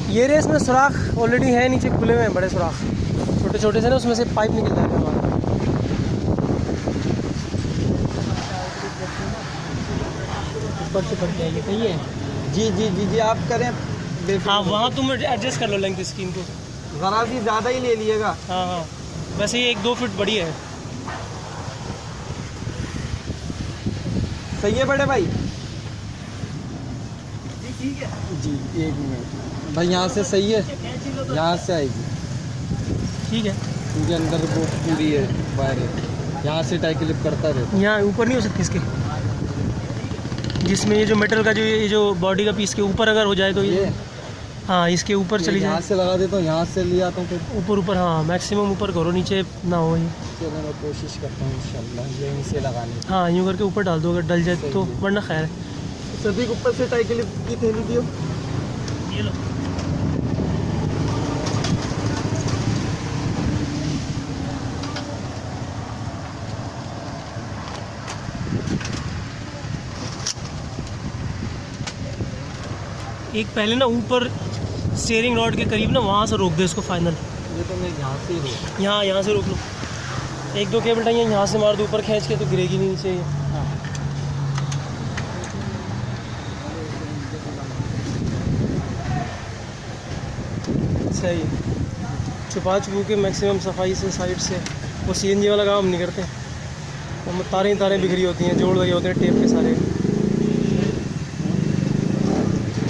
ये रेस में सुराख ऑलरेडी है, नीचे खुले हुए हैं बड़े सुराख, छोटे छोटे से ना, उसमें से पाइप निकल जाएगा हमारा। ऊपर से पड़ जाएगी, सही है। जी जी जी जी, आप करें। हाँ, वहाँ तुम एडजस्ट कर लो लेंथ स्कीम को, ज़रा सी ज़्यादा ही ले लिएगा। हाँ हाँ, वैसे ये 1-2 फीट बड़ी है। सही है बड़े भाई? ठीक है जी, 1 मिनट भाई, यहाँ से सही है, यहाँ से आएगी। ठीक है, क्योंकि अंदर वो पूरी है वायर है, यहाँ से टाई क्लिप करता रहता। यहाँ ऊपर नहीं हो सकती इसके, जिसमें ये जो मेटल का जो ये जो बॉडी का पीस के ऊपर अगर हो जाए तो ये हाँ, इसके ऊपर चली जाए। यहाँ से लगा देता हूँ, यहाँ से ले आता हूँ फिर ऊपर, हाँ मैक्सिमम ऊपर करो, नीचे ना हो ये। चलो मैं कोशिश करता हूँ इंशाल्लाह यहीं से लगाने की। हाँ, यूँ करके ऊपर डाल दो, अगर डल जाए तो, वरना खैर है। सभी को ऊपर से टाई क्लिप की थैली दियो। ये लो। एक पहले ना ऊपर स्टीयरिंग रॉड के करीब ना, वहाँ से रोक दे इसको फाइनल। ये तो मैं यहाँ से ही रोक, यहाँ से रोक लो, 1-2 केबल टाइए यहाँ से मार दो ऊपर खींच के, तो गिरेगी नहीं नीचे ये। हाँ। सही है, छुपा के मैक्सिमम सफाई से साइड से। वो सीएनजी वाला काम नहीं करते, वो तारें बिखरी होती हैं, जोड़ लगे होते हैं टेप के सारे।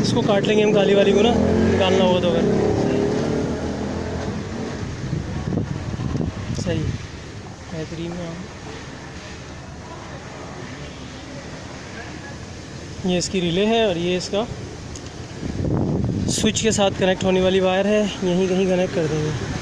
इसको काट लेंगे हम, काली वाली को ना, निकालना होगा तो। अगर सही बेहतरीन है। ये इसकी रिले है, और ये इसका स्विच के साथ कनेक्ट होने वाली वायर है, यहीं कहीं कनेक्ट कर देंगे।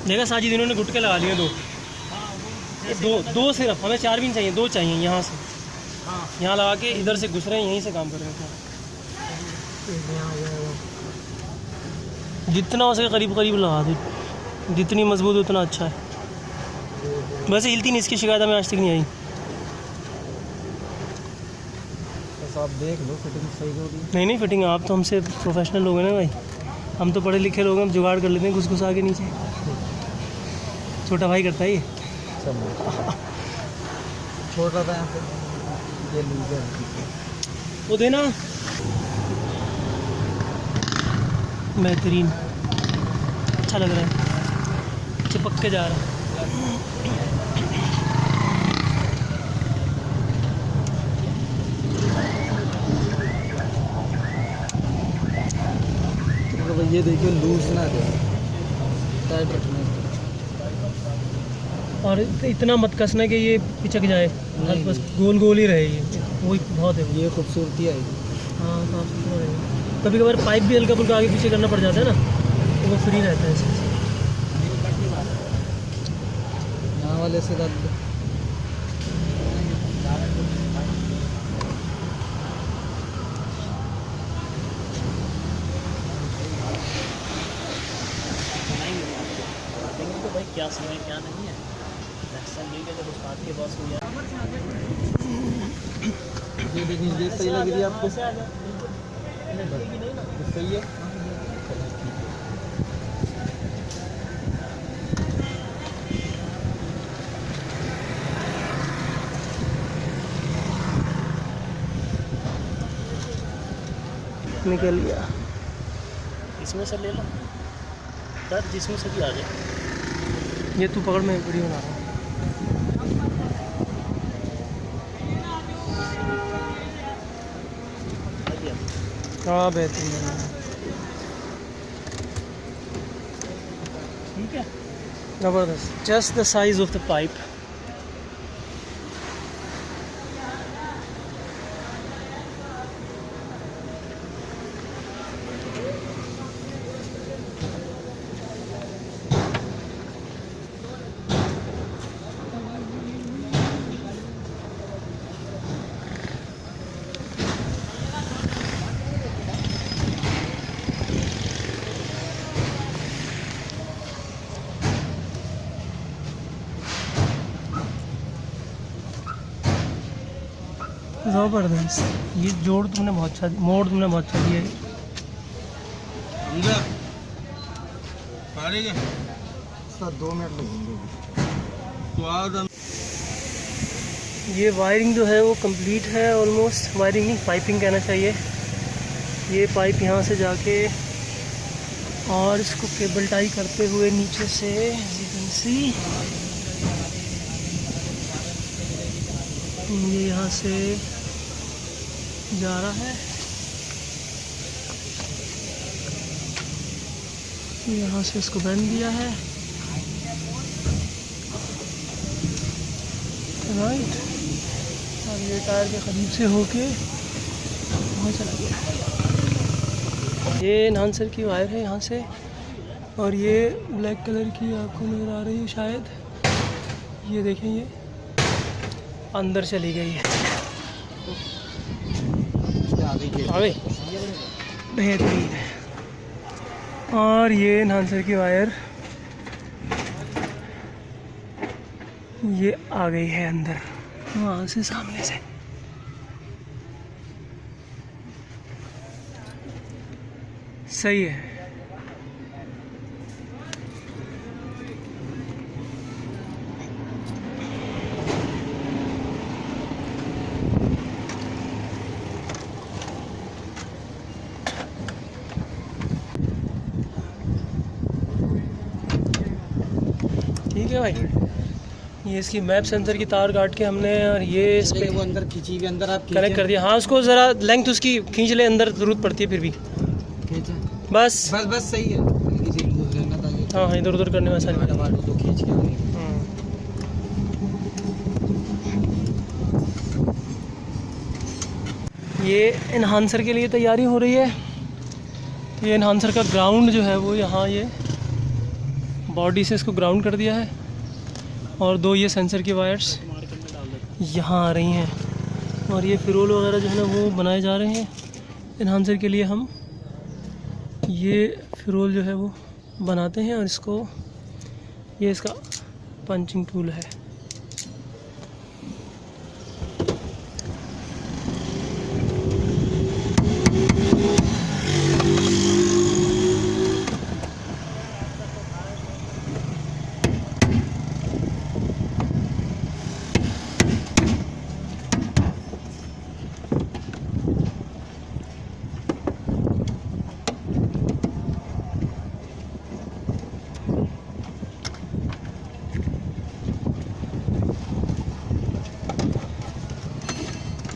देखा साजिद, इन्होंने गुटके लगा लिए दो सिर्फ, हमें 4 भी नहीं चाहिए, 2 चाहिए। यहाँ से यहाँ लगा के इधर से घुस रहे हैं, यहीं से काम कर रहे हैं। जितना हो सके करीब लगा दो, जितनी मजबूत उतना अच्छा है। वैसे हिलती नहीं, इसकी शिकायत हमें आज तक नहीं आई। बस आप देख लो फिटिंग सही होगी। नहीं फिटिंग, आप तो हमसे प्रोफेशनल लोग हैं ना भाई, हम तो पढ़े लिखे लोग हैं, हम जुगाड़ कर लेते हैं घुस आके नीचे। छोटा भाई करता है ये। छोटा था यहाँ पे, ये लूजर वो देना, बेहतरीन, अच्छा लग रहा है, चिपक के जा रहा है। तो ये देखिए लूज ना दे, टाइट रखना। और इतना मत कसना कि ये पिचक जाए, बस गोल ही रहे, ये वही बहुत है। ये खूबसूरती आएगी। हाँ, कभी कभार पाइप भी हल्का फुल्का आगे पीछे करना पड़ जाता है ना, तो वो फ्री रहता है इससे। यहाँ वाले से डाल दो। तो भाई क्या समय क्या नहीं है, लेके जब उस बात के बॉस हो गया। ये देखिए, ये सही लग रही है आपको? सही है। निकल गया, इसमें से ले लो सर, जिसमें से भी आ जाए। ये तू पकड़, मैं वीडियो बना रहा हूँ। हाँ बेहतरीन है। ठीक है। ज़बरदस्त। Just the size of the pipe. ज़बरदस्त। ये जोड़ तुमने बहुत अच्छा मोड़ तुमने बहुत अच्छा दिया है। सर 2 मिनट लगेंगे। ये वायरिंग जो है वो कंप्लीट है ऑलमोस्ट। वायरिंग नहीं, पाइपिंग कहना चाहिए। ये पाइप यहाँ से जाके और इसको केबल टाई करते हुए नीचे से यू कैन सी ये यहाँ से जा रहा है। यहाँ से इसको बैंड दिया है, राइट। और ये टायर के करीब से होके वहाँ चला गया। ये एनहांसर की वायर है यहाँ से, और ये ब्लैक कलर की आपको नज़र आ रही है शायद। ये देखें, ये अंदर चली गई है। आ गई, बेहतरीन है। और ये एनहांसर की वायर ये आ गई है अंदर, वहाँ से सामने से। सही है। ठीक है भाई, ये इसकी मैप सेंसर की तार काट के हमने, और ये इस पे वो अंदर खींची हुई, अंदर आप कनेक्ट कर दिया। हाँ, उसको ज़रा लेंथ उसकी खींच ले, अंदर ज़रूरत पड़ती है फिर भी। खींचा बस बस बस सही है। किसी को लेना था कि हाँ, इधर उधर करने में आसानी है। दबा दो तो खींच के आएगी। ये एनहांसर के लिए तैयारी हो रही है। ये एनहांसर का ग्राउंड जो है वो यहाँ, ये बॉडी से इसको ग्राउंड कर दिया है, और 2 ये सेंसर की वायर्स यहाँ आ रही हैं, और ये फिरोल वगैरह जो है ना वो बनाए जा रहे हैं एनहांसर के लिए। हम ये फिरोल जो है वो बनाते हैं, और इसको ये इसका पंचिंग टूल है।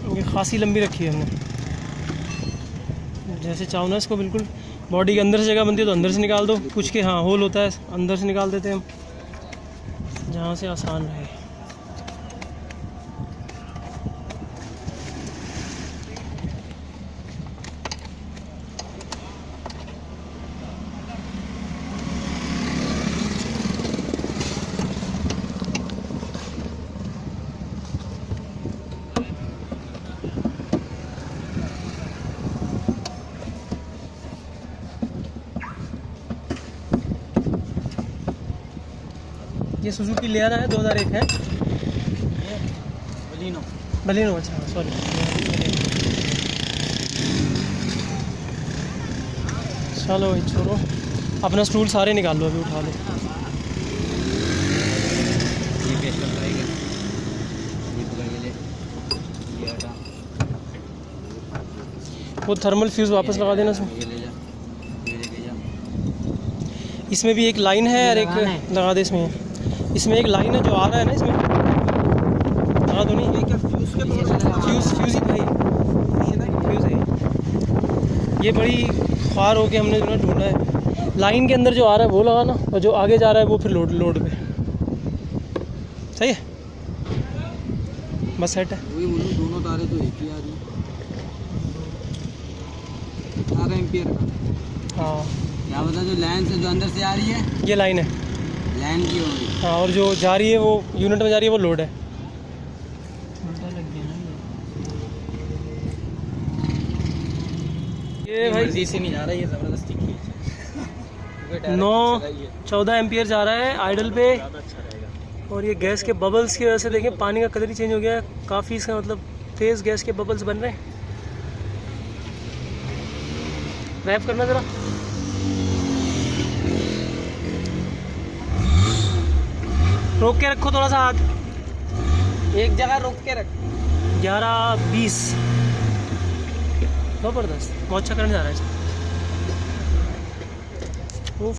ये खासी लंबी रखी है हमने, जैसे चाहो ना इसको बिल्कुल। बॉडी के अंदर से जगह बनती है तो अंदर से निकाल दो, कुछ के हाँ होल होता है, अंदर से निकाल देते हैं हम, जहाँ से आसान रहे। ये सुजुकी लियाना है, 2001 है। बलिनो बलिनो, अच्छा सॉरी। चलो भाई छोड़ो, अपना स्टूल सारे निकाल लो, अभी उठा लो। ये पेस्ट लगाएगा, ये पूरा ये ले, ये हटा, वो थर्मल फ्यूज़ वापस लगा देना इसमें। ये ले जा, ये लेके जा। इसमें भी एक लाइन है और एक लगा दे इसमें। इसमें एक लाइन है जो आ रहा है ना, इसमें लगा दो। नहीं, ये क्या फ्यूज़ के फ्यूज़ ही भाई, ये ना फ्यूज़ है। ये बड़ी ख्वार होके हमने जो है ढूंढा है। लाइन के अंदर जो आ रहा है वो लगाना, और जो आगे जा रहा है वो फिर लोड पे। सही है, बस सेट है। वही बोलूं, दोनों तारे तो एक ही आ रही है। 18 एम्पियर का। हाँ क्या बता, जो लाइन से जो अंदर से आ रही है ये लाइन है। लाइन की हो गई। हाँ, और जो जा रही है वो यूनिट में जा रही है वो लोड है। उल्टा लग गया ना ये भाई मर्जी से नहीं जा रहा, ये ज़बरदस्ती खींच 9-14 एम्पियर जा रहा है आइडल पे। और ये गैस के बबल्स की वजह से देखें पानी का कलर ही चेंज हो गया है काफ़ी। इसका मतलब तेज़ गैस के बबल्स बन रहे हैं। रैप करना ज़रा। रोक के रखो थोड़ा सा हाथ, एक जगह रोक के रख। 11-20 ज़बरदस्त, बहुत अच्छा करंट जा रहा है इसमें।